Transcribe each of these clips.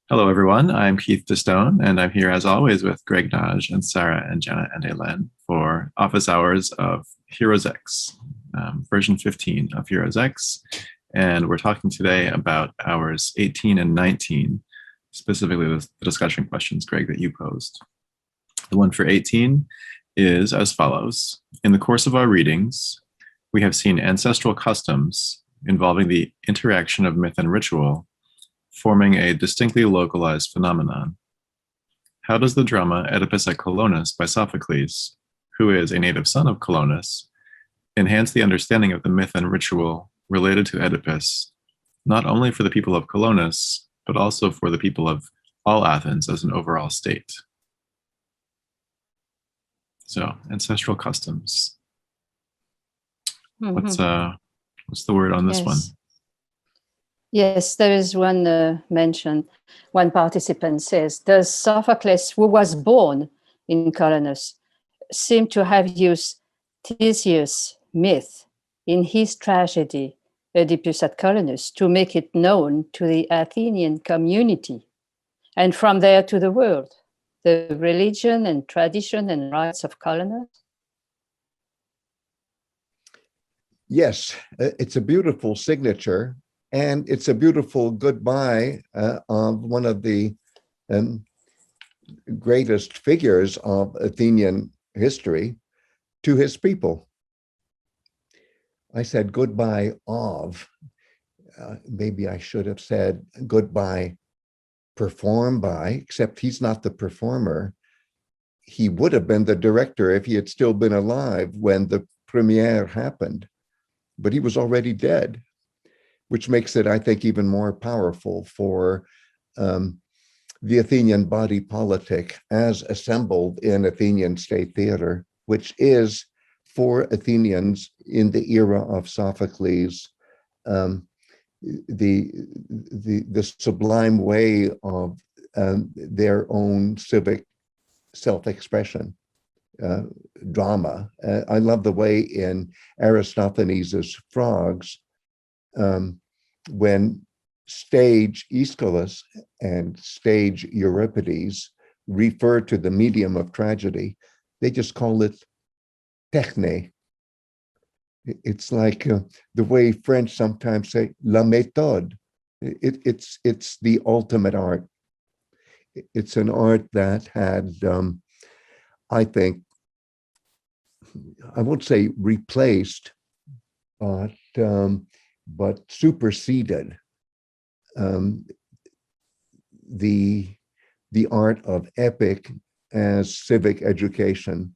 Hello, everyone. I'm Keith DeStone, and I'm here as always with Greg Nagy and Sarah and Jenna and Elen for office hours of HeroesX, version 15 of HeroesX. And we're talking today about hours 18 and 19, specifically the discussion questions, Greg, that you posed. The one for 18 is as follows. In the course of our readings, we have seen ancestral customs involving the interaction of myth and ritual forming a distinctly localized phenomenon. How does the drama Oedipus at Colonus by Sophocles, who is a native son of Colonus, enhance the understanding of the myth and ritual related to Oedipus, not only for the people of Colonus, but also for the people of all Athens as an overall state? So, ancestral customs. What's the word on this one? Yes, there is one mention. One participant says, does Sophocles, who was born in Colonus, seem to have used Theseus' myth in his tragedy, Oedipus at Colonus, to make it known to the Athenian community, and from there to the world, the religion and tradition and rites of Colonus? Yes, it's a beautiful signature. And it's a beautiful goodbye of one of the greatest figures of Athenian history to his people. I said goodbye of, maybe I should have said goodbye performed by, except he's not the performer. He would have been the director if he had still been alive when the premiere happened, but he was already dead, which makes it, I think, even more powerful for the Athenian body politic as assembled in Athenian state theater, which is for Athenians in the era of Sophocles, the sublime way of their own civic self-expression, drama. I love the way in Aristophanes' Frogs, when stage Aeschylus and stage Euripides refer to the medium of tragedy, they just call it techne. It's like the way French sometimes say la méthode. It's the ultimate art. It's an art that had, I think, I won't say replaced, but superseded the art of epic as civic education,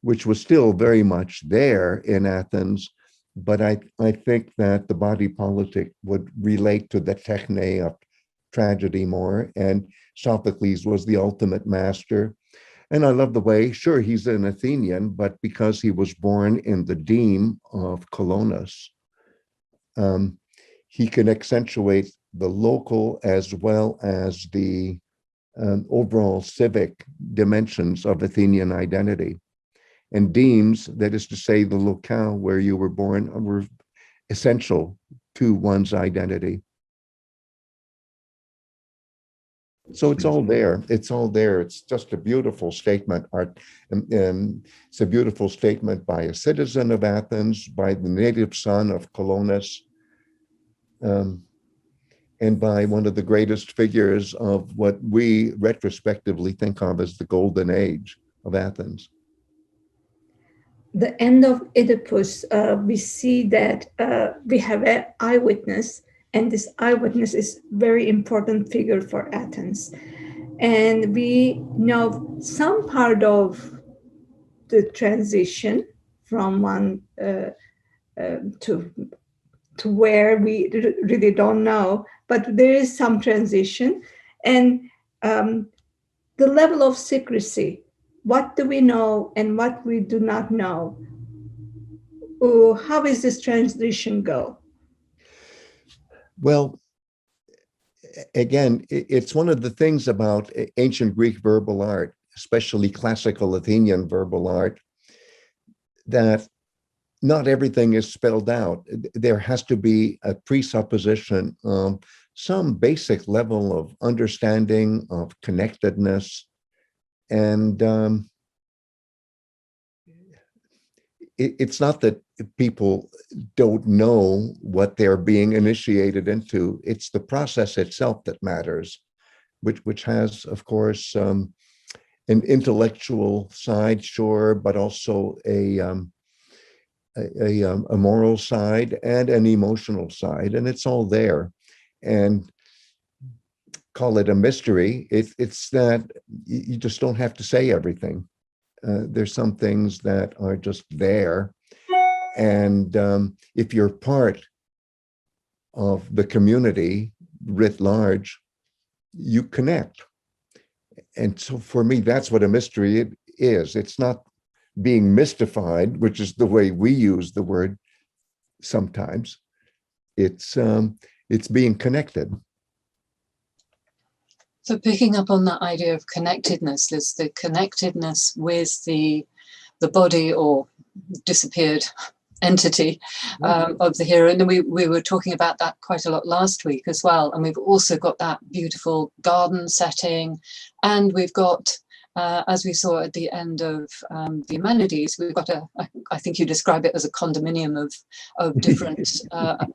which was still very much there in Athens, but I think that the body politic would relate to the techne of tragedy more, and Sophocles was the ultimate master. And I love the way, sure, he's an Athenian, but because he was born in the deme of Colonus, he can accentuate the local as well as the overall civic dimensions of Athenian identity. And demes, that is to say, the locale where you were born, were essential to one's identity. So it's all there. It's all there. It's just a beautiful statement. It's a beautiful statement by a citizen of Athens, by the native son of Colonus, and by one of the greatest figures of what we retrospectively think of as the golden age of Athens. The end of Oedipus, we see that we have an eyewitness, and this eyewitness is a very important figure for Athens. And we know some part of the transition from one to where we really don't know, but there is some transition. And the level of secrecy, what do we know and what we do not know? How is this transition go? Well, again, it's one of the things about ancient Greek verbal art, especially classical Athenian verbal art, that not everything is spelled out. There has to be a presupposition of some basic level of understanding of connectedness. And it's not that people don't know what they're being initiated into. It's the process itself that matters, which has, of course, an intellectual side, sure, but also a moral side and an emotional side, and it's all there. And call it a mystery. It's that you just don't have to say everything. There's some things that are just there. And if you're part of the community writ large, you connect. And so for me, that's what a mystery is. It's not being mystified, which is the way we use the word sometimes. It's being connected. So picking up on that idea of connectedness, there's the connectedness with the body or disappeared entity of the hero. And then we were talking about that quite a lot last week as well. And we've also got that beautiful garden setting. And we've got, as we saw at the end of the Humanities, we've got I think you describe it as a condominium of different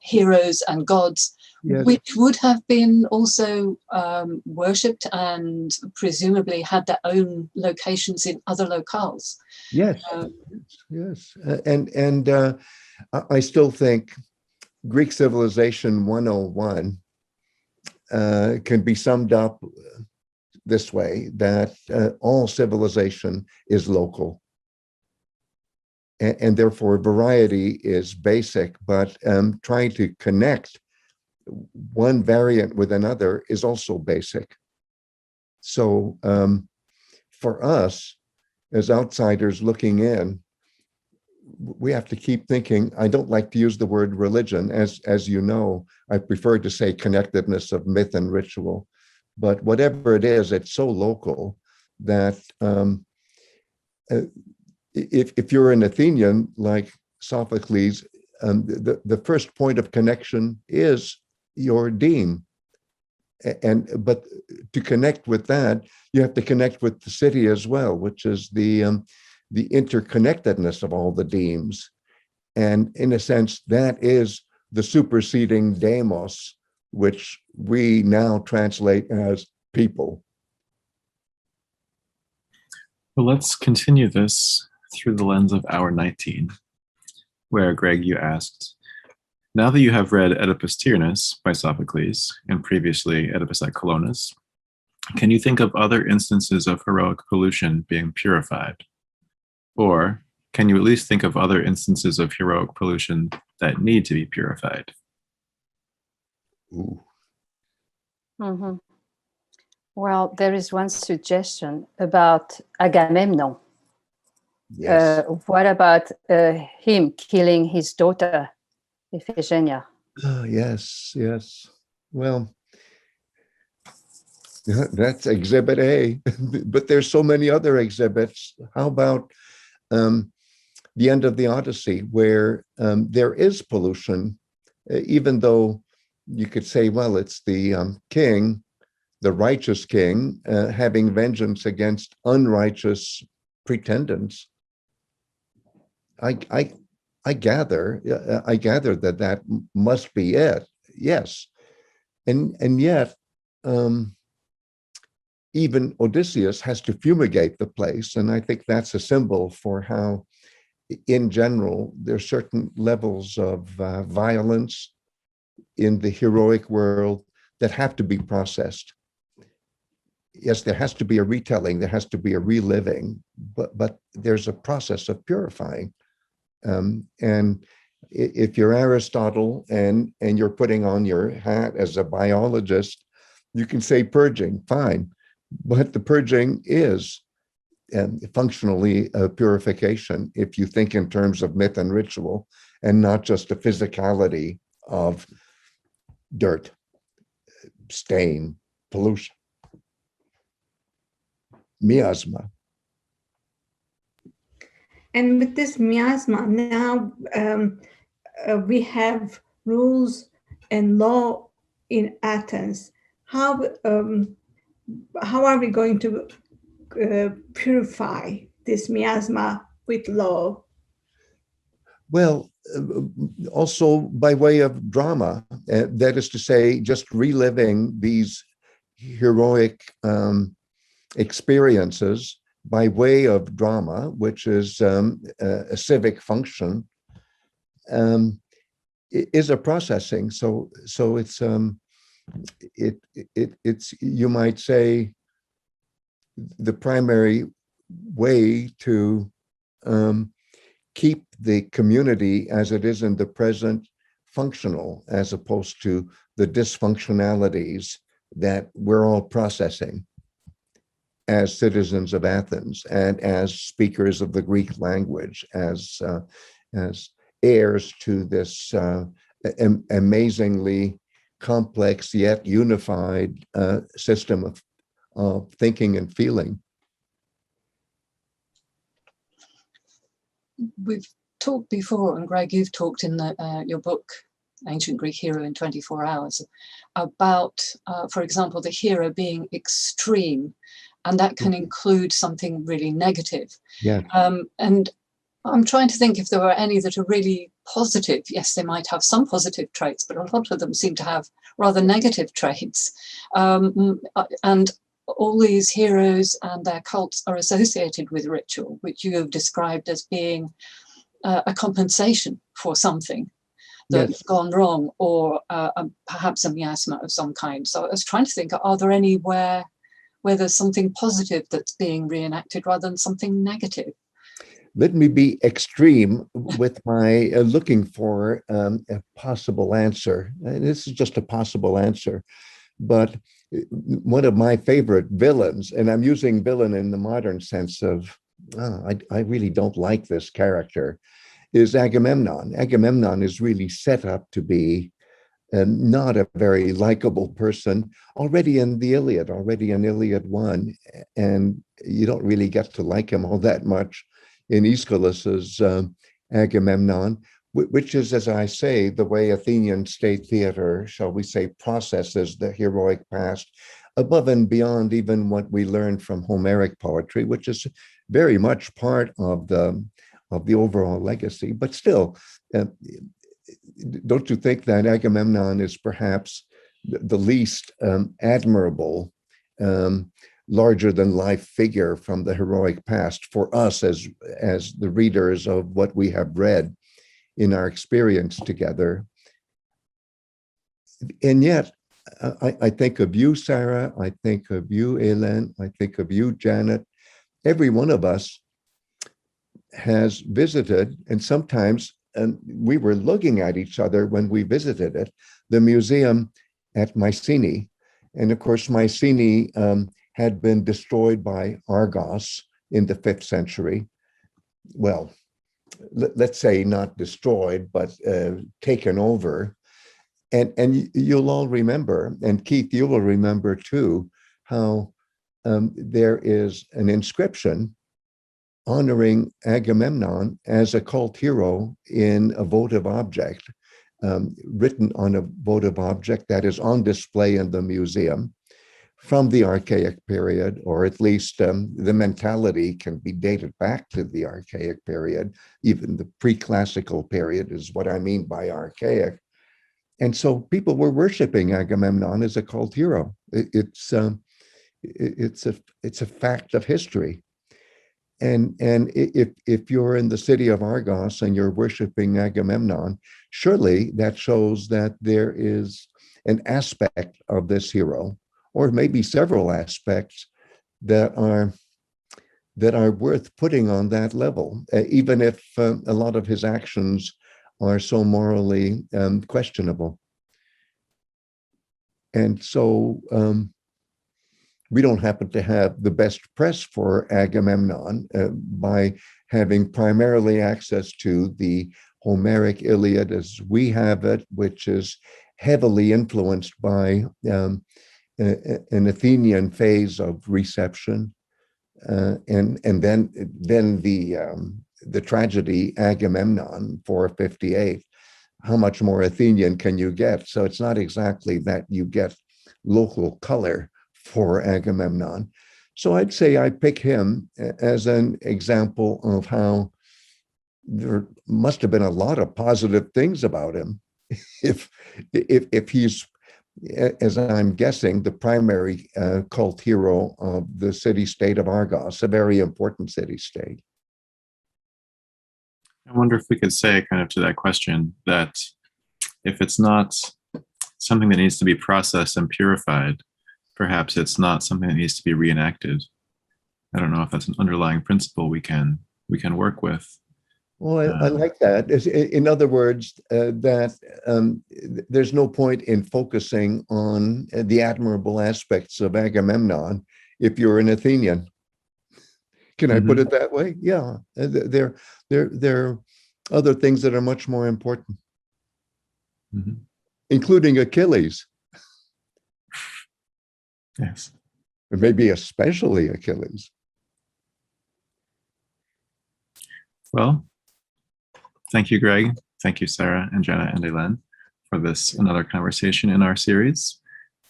heroes and gods. Yes. Which would have been also worshipped and presumably had their own locations in other locales. Yes, yes. And I still think Greek Civilization 101 can be summed up this way, that all civilization is local. And therefore variety is basic, but trying to connect one variant with another is also basic. So for us, as outsiders looking in, we have to keep thinking. I don't like to use the word religion. As you know, I prefer to say connectedness of myth and ritual. But whatever it is, it's so local that if you're an Athenian like Sophocles, the first point of connection is your deme. But to connect with that, you have to connect with the city as well, which is the interconnectedness of all the demes. And in a sense, that is the superseding dēmos, which we now translate as people. Well, let's continue this through the lens of hour 19, where, Greg, you asked, now that you have read Oedipus Tyrannus by Sophocles and previously Oedipus at Colonus, can you think of other instances of heroic pollution being purified? Or can you at least think of other instances of heroic pollution that need to be purified? Ooh. Mm-hmm. Well, there is one suggestion about Agamemnon. Yes. What about him killing his daughter, Iphigenia? Yes, yes. Well, that's exhibit A, but there's so many other exhibits. How about the end of the Odyssey, where there is pollution, even though you could say, well, it's the king, the righteous king, having vengeance against unrighteous pretendants. I gather that must be it. Yes, and yet even Odysseus has to fumigate the place, and I think that's a symbol for how, in general, there are certain levels of violence in the heroic world that have to be processed. Yes, there has to be a retelling, there has to be a reliving, but there's a process of purifying. And if you're Aristotle and you're putting on your hat as a biologist, you can say purging, fine. But the purging is functionally a purification if you think in terms of myth and ritual and not just a physicality of dirt, stain, pollution. Miasma. And with this miasma, now we have rules and law in Athens, how are we going to purify this miasma with love? Well, also by way of drama, that is to say, just reliving these heroic experiences by way of drama, which is a civic function, is a processing. So it's it's you might say the primary way to keep the community as it is in the present functional, as opposed to the dysfunctionalities that we're all processing as citizens of Athens and as speakers of the Greek language, as heirs to this amazingly complex yet unified system of thinking and feeling. We've talked before, and Greg, you've talked in your book, Ancient Greek Hero in 24 Hours, about, for example, the hero being extreme, and that can include something really negative. Yeah. And I'm trying to think if there were any that are really positive. Yes, they might have some positive traits, but a lot of them seem to have rather negative traits. And all these heroes and their cults are associated with ritual, which you have described as being a compensation for something that's gone wrong, or perhaps a miasma of some kind. So I was trying to think, are there any where there's something positive that's being reenacted rather than something negative? Let me be extreme with my looking for a possible answer. And this is just a possible answer, but one of my favorite villains, and I'm using villain in the modern sense of, I really don't like this character, is Agamemnon. Agamemnon is really set up to be not a very likable person already in the Iliad, already in Iliad 1, and you don't really get to like him all that much in Aeschylus's Agamemnon, which is, as I say, the way Athenian state theater, shall we say, processes the heroic past above and beyond even what we learn from Homeric poetry, which is very much part of the overall legacy. But still, don't you think that Agamemnon is perhaps the least admirable, larger than life figure from the heroic past for us as the readers of what we have read in our experience together? And yet, I think of you, Sarah, I think of you, Ellen, I think of you, Janet. Every one of us has visited, and sometimes, and we were looking at each other when we visited it, the museum at Mycenae. And of course, Mycenae had been destroyed by Argos in the 5th century. Well, let's say not destroyed, but taken over. And you'll all remember, and Keith, you will remember too, how there is an inscription honoring Agamemnon as a cult hero in a votive object, written on a votive object that is on display in the museum from the archaic period, or at least the mentality can be dated back to the archaic period. Even the pre-classical period is what I mean by archaic. And so people were worshiping Agamemnon as a cult hero. It's a fact of history. And if you're in the city of Argos and you're worshiping Agamemnon, surely that shows that there is an aspect of this hero, or maybe several aspects that are worth putting on that level, even if a lot of his actions are so morally questionable. And so we don't happen to have the best press for Agamemnon by having primarily access to the Homeric Iliad as we have it, which is heavily influenced by an Athenian phase of reception, and then the tragedy Agamemnon 458. how much more Athenian can you get? So it's not exactly that you get local color for Agamemnon. So I'd say I pick him as an example of how there must have been a lot of positive things about him if he's, as I'm guessing, the primary cult hero of the city-state of Argos, a very important city-state. I wonder if we could say kind of to that question that if it's not something that needs to be processed and purified, perhaps it's not something that needs to be reenacted. I don't know if that's an underlying principle we can work with. Well, I like that. In other words, that there's no point in focusing on the admirable aspects of Agamemnon if you're an Athenian. Can I put it that way? Yeah, there are other things that are much more important, including Achilles. Yes. Or maybe especially Achilles. Well, thank you, Greg. Thank you, Sarah and Jenna and Elen, for this another conversation in our series.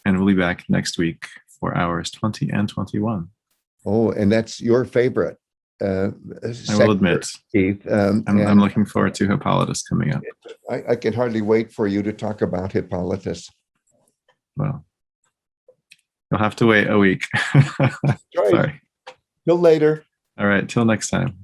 And we'll be back next week for hours 20 and 21. Oh, and that's your favorite. I will admit, Keith. I'm looking forward to Hippolytus coming up. I can hardly wait for you to talk about Hippolytus. Well, you'll have to wait a week. Right. Sorry. Till later. All right, till next time.